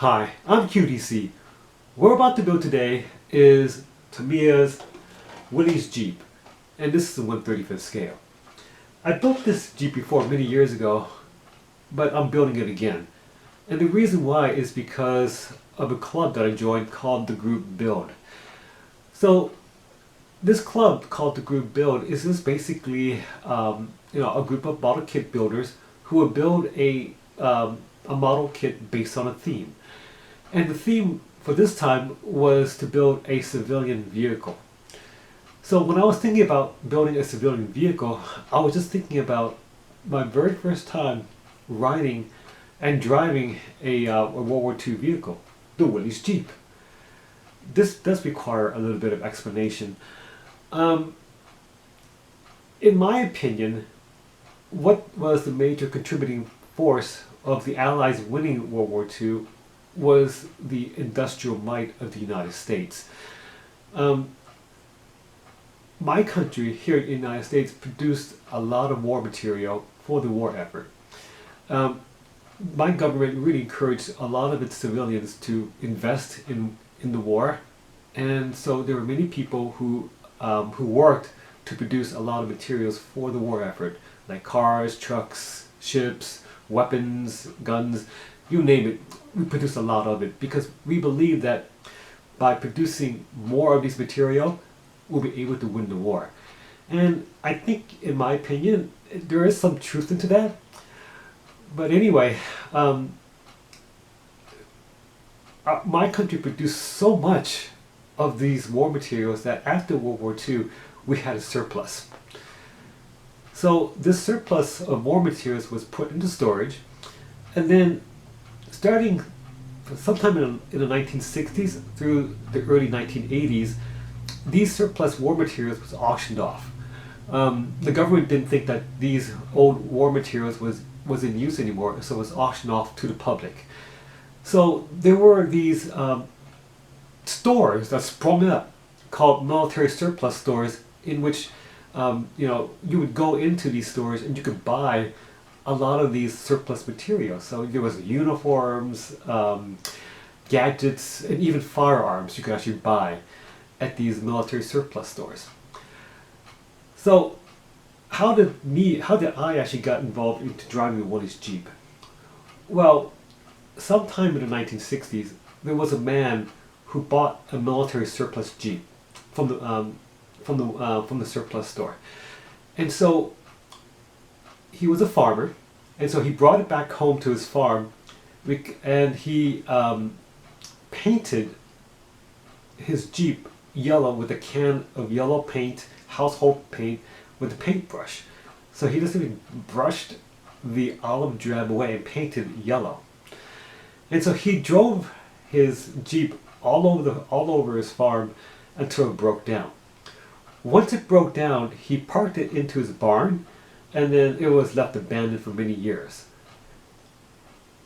Hi, I'm QTC. What we're about to build today is Tamiya's Willys Jeep, and this is the 1/35th scale. I built this Jeep before many years ago, but I'm building it again. And the reason why is because of a club that I joined called the Group Build. So this club called the Group Build is just basically a group of model kit builders who will build a model kit based on a theme. And the theme for this time was to build a civilian vehicle. So when I was thinking about building a civilian vehicle, I was just thinking about my very first time riding and driving a World War II vehicle, the Willys Jeep. This does require a little bit of explanation. In my opinion, what was the major contributing force of the Allies winning World War II was the industrial might of the United States. My country here in the United States produced a lot of war material for the war effort. My government really encouraged a lot of its civilians to invest in the war, and so there were many people who worked to produce a lot of materials for the war effort, like cars, trucks, ships, weapons, guns, you name it. We produced a lot of it because we believe that by producing more of this material, we'll be able to win the war. And I think, in my opinion, there is some truth into that. But anyway, my country produced so much of these war materials that after World War II, we had a surplus. So this surplus of war materials was put into storage, and then starting sometime in the 1960s through the early 1980s, these surplus war materials was auctioned off. The government didn't think that these old war materials was in use anymore, so it was auctioned off to the public. So there were these stores that sprung up called military surplus stores, in which you would go into these stores and you could buy a lot of these surplus materials. So there was uniforms, gadgets, and even firearms you could actually buy at these military surplus stores. So how did I actually get involved into driving the Willys Jeep? Well, sometime in the 1960s, there was a man who bought a military surplus Jeep from the surplus store, and so he was a farmer, and so he brought it back home to his farm, and he painted his Jeep yellow with a can of yellow paint, household paint, with a paintbrush. So he just simply brushed the olive drab away and painted yellow. And so he drove his Jeep all over his farm until it broke down. Once it broke down, he parked it into his barn, and then it was left abandoned for many years.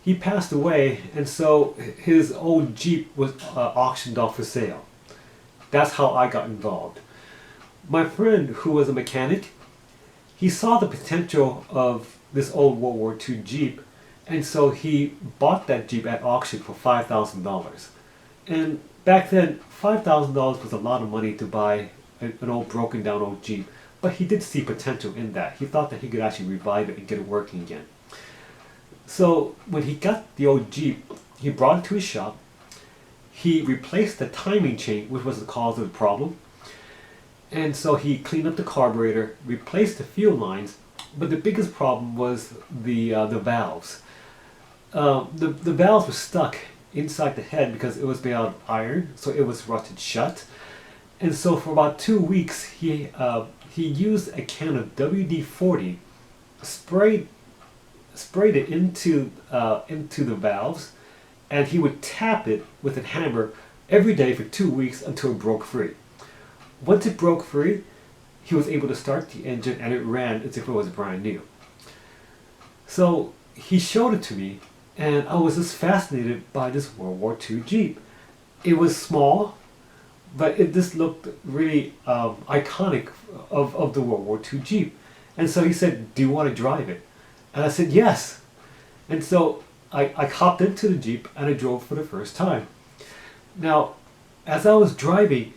He passed away, and so his old Jeep was auctioned off for sale. That's how I got involved. My friend, who was a mechanic, he saw the potential of this old World War II Jeep, and so he bought that Jeep at auction for $5,000. And back then, $5,000 was a lot of money to buy an old broken down old Jeep, but he did see potential in that. He thought that he could actually revive it and get it working again. So when he got the old Jeep, he brought it to his shop. He replaced the timing chain, which was the cause of the problem. And so he cleaned up the carburetor, replaced the fuel lines, but the biggest problem was the valves. The valves were stuck inside the head because it was made out of iron, so it was rusted shut. And so for about 2 weeks, he used a can of WD-40, sprayed it into the valves, and he would tap it with a hammer every day for 2 weeks until it broke free. Once it broke free, he was able to start the engine, and it ran as if it was brand new. So he showed it to me, and I was just fascinated by this World War II Jeep. It was small, but it just looked really iconic of the World War II Jeep. And so he said, "Do you want to drive it?" And I said, "Yes." And so I hopped into the Jeep and I drove for the first time. Now, as I was driving,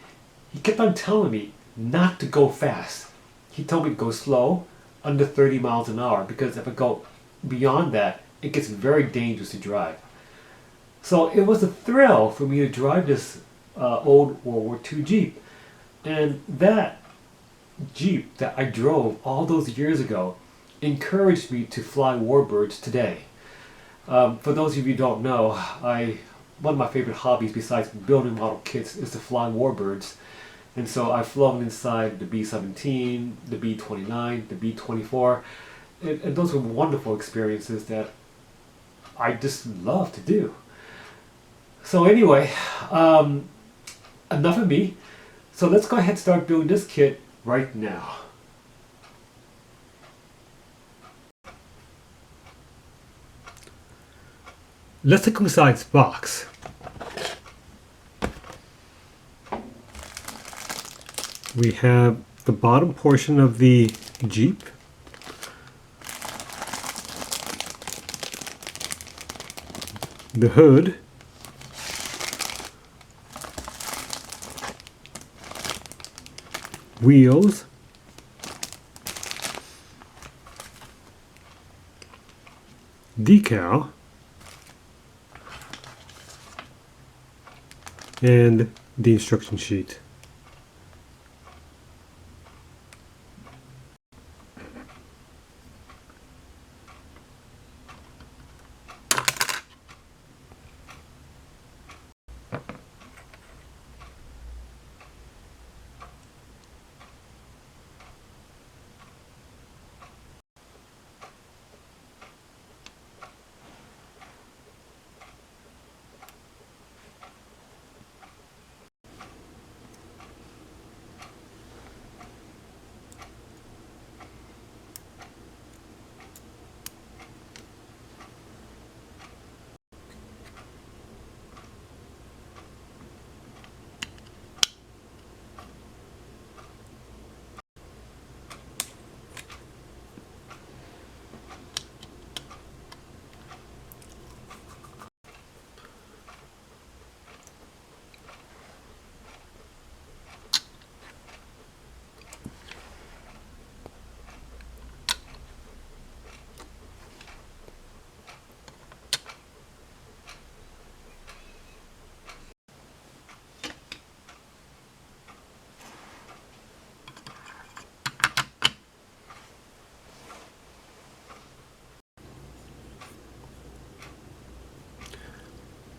he kept on telling me not to go fast. He told me to go slow, under 30 miles an hour, because if I go beyond that, it gets very dangerous to drive. So it was a thrill for me to drive this old World War II Jeep. And that Jeep that I drove all those years ago encouraged me to fly Warbirds today. For those of you who don't know, one of my favorite hobbies besides building model kits is to fly Warbirds. And so I've flown inside the B-17, the B-29, the B-24, and those were wonderful experiences that I just love to do. So anyway, enough of me. So let's go ahead and start building this kit right now. Let's take inside this box. We have the bottom portion of the Jeep, the hood, wheels, decal, and the instruction sheet.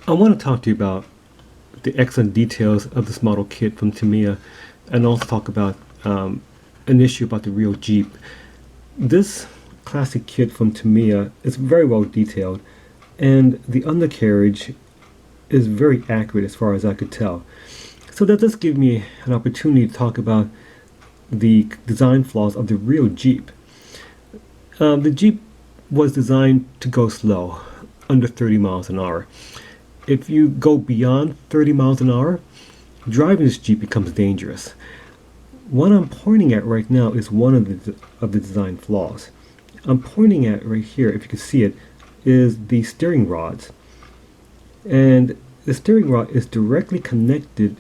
I want to talk to you about the excellent details of this model kit from Tamiya, and also talk about an issue about the real Jeep. This classic kit from Tamiya is very well detailed, and the undercarriage is very accurate as far as I could tell. So that does give me an opportunity to talk about the design flaws of the real Jeep. The Jeep was designed to go slow, under 30 miles an hour. If you go beyond 30 miles an hour, driving this Jeep becomes dangerous. What I'm pointing at right now is one of the design flaws. I'm pointing at right here, if you can see it, is the steering rods. And the steering rod is directly connected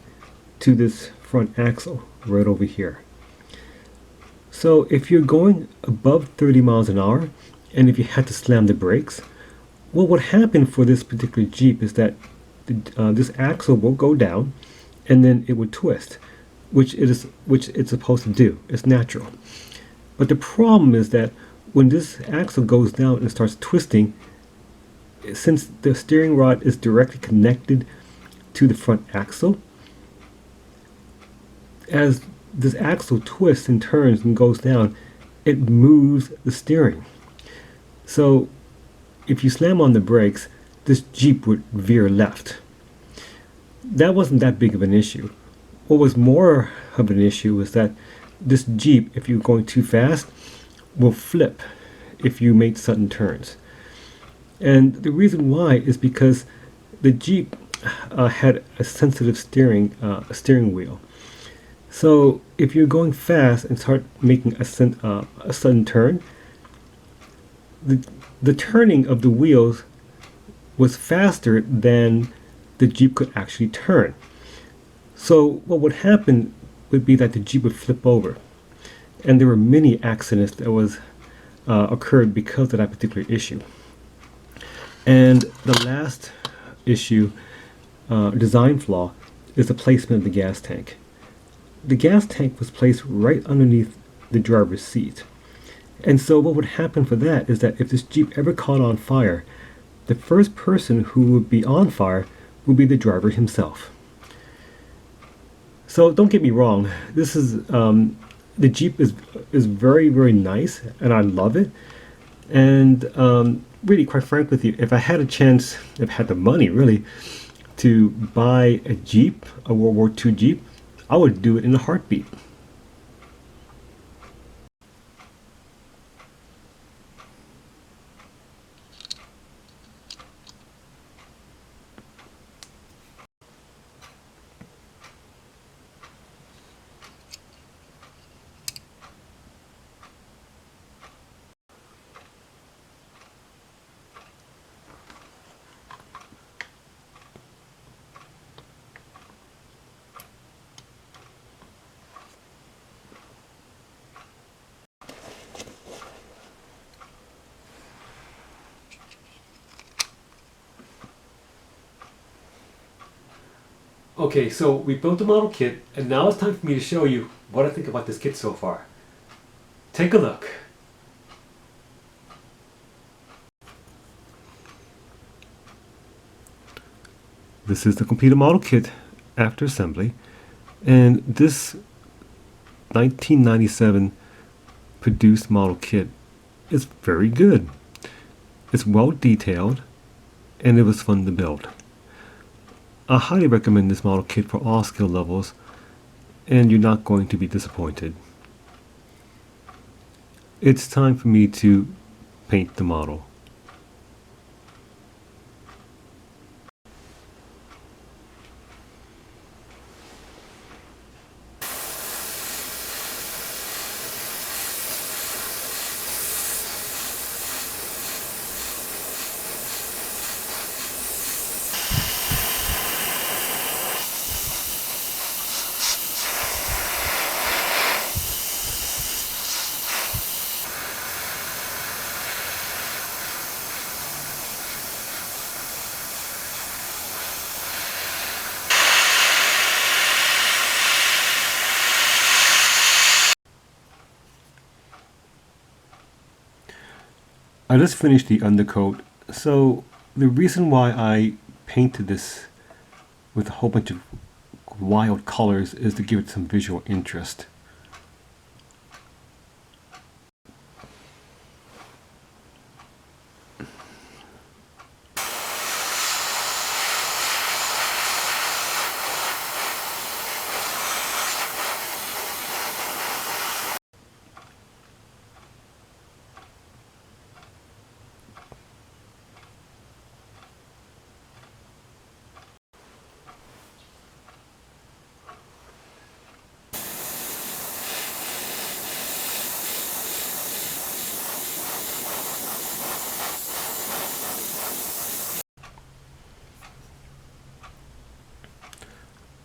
to this front axle right over here. So if you're going above 30 miles an hour, and if you had to slam the brakes, well, what happened for this particular Jeep is that this axle will go down, and then it would twist, which it's supposed to do. It's natural. But the problem is that when this axle goes down and starts twisting, since the steering rod is directly connected to the front axle, as this axle twists and turns and goes down, it moves the steering. So if you slam on the brakes, this Jeep would veer left. That wasn't that big of an issue. What was more of an issue was that this Jeep, if you're going too fast, will flip if you make sudden turns. And the reason why is because the Jeep had a sensitive steering wheel. So if you're going fast and start making a sudden turn, the turning of the wheels was faster than the Jeep could actually turn. So what would happen would be that the Jeep would flip over, and there were many accidents that was occurred because of that particular issue. And the last issue, design flaw, is the placement of the gas tank. The gas tank was placed right underneath the driver's seat. And so what would happen for that is that if this Jeep ever caught on fire, the first person who would be on fire would be the driver himself. So don't get me wrong, this is the Jeep is very, very nice, and I love it. And really, quite frank with you, if I had a chance, if I had the money really, to buy a Jeep, a World War II Jeep, I would do it in a heartbeat. Okay, so we built the model kit, and now it's time for me to show you what I think about this kit so far. Take a look. This is the completed model kit after assembly, and this 1997 produced model kit is very good. It's well detailed, and it was fun to build. I highly recommend this model kit for all skill levels, and you're not going to be disappointed. It's time for me to paint the model. I just finished the undercoat, so the reason why I painted this with a whole bunch of wild colors is to give it some visual interest.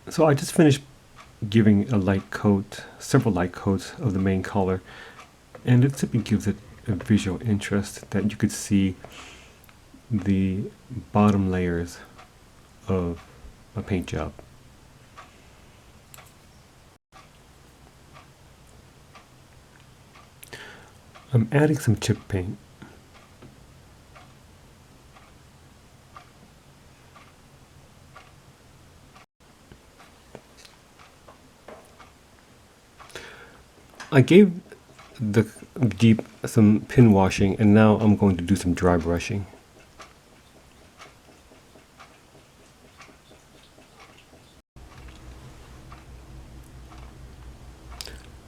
So I just finished giving a light coat, several light coats of the main color, and it simply gives it a visual interest that you could see the bottom layers of a paint job. I'm adding some chip paint. I gave the Jeep some pin washing, and now I'm going to do some dry brushing.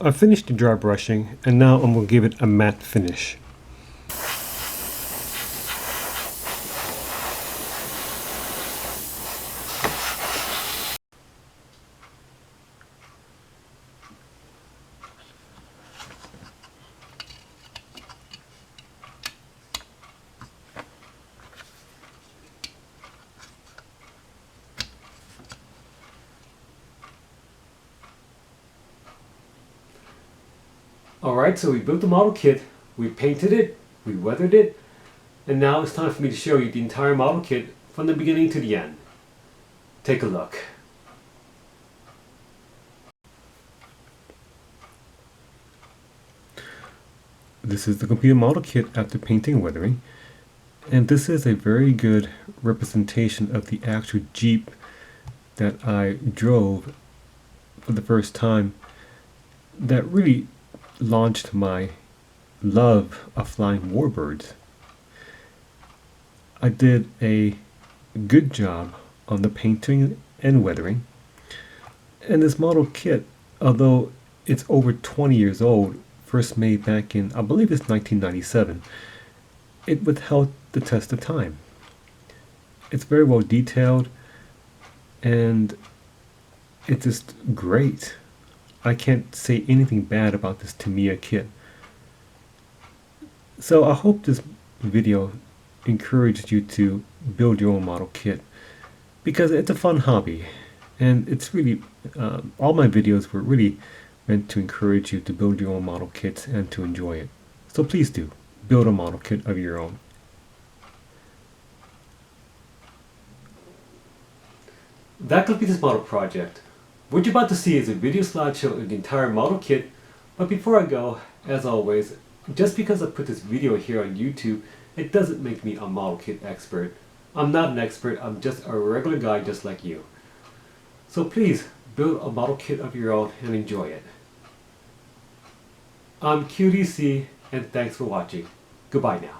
I finished the dry brushing, and now I'm going to give it a matte finish. Alright, so we built the model kit, we painted it, we weathered it, and now it's time for me to show you the entire model kit from the beginning to the end. Take a look. This is the completed model kit after painting and weathering, and this is a very good representation of the actual Jeep that I drove for the first time that really launched my love of flying Warbirds. I did a good job on the painting and weathering, and this model kit, although it's over 20 years old, first made back in, I believe it's 1997, it withheld the test of time. It's very well detailed and it's just great. I can't say anything bad about this Tamiya kit. So I hope this video encouraged you to build your own model kit, because it's a fun hobby, and it's really all my videos were really meant to encourage you to build your own model kits and to enjoy it. So please do build a model kit of your own. That completes this model project. What you're about to see is a video slideshow of the entire model kit, but before I go, as always, just because I put this video here on YouTube, it doesn't make me a model kit expert. I'm not an expert, I'm just a regular guy just like you. So please, build a model kit of your own and enjoy it. I'm QDC, and thanks for watching. Goodbye now.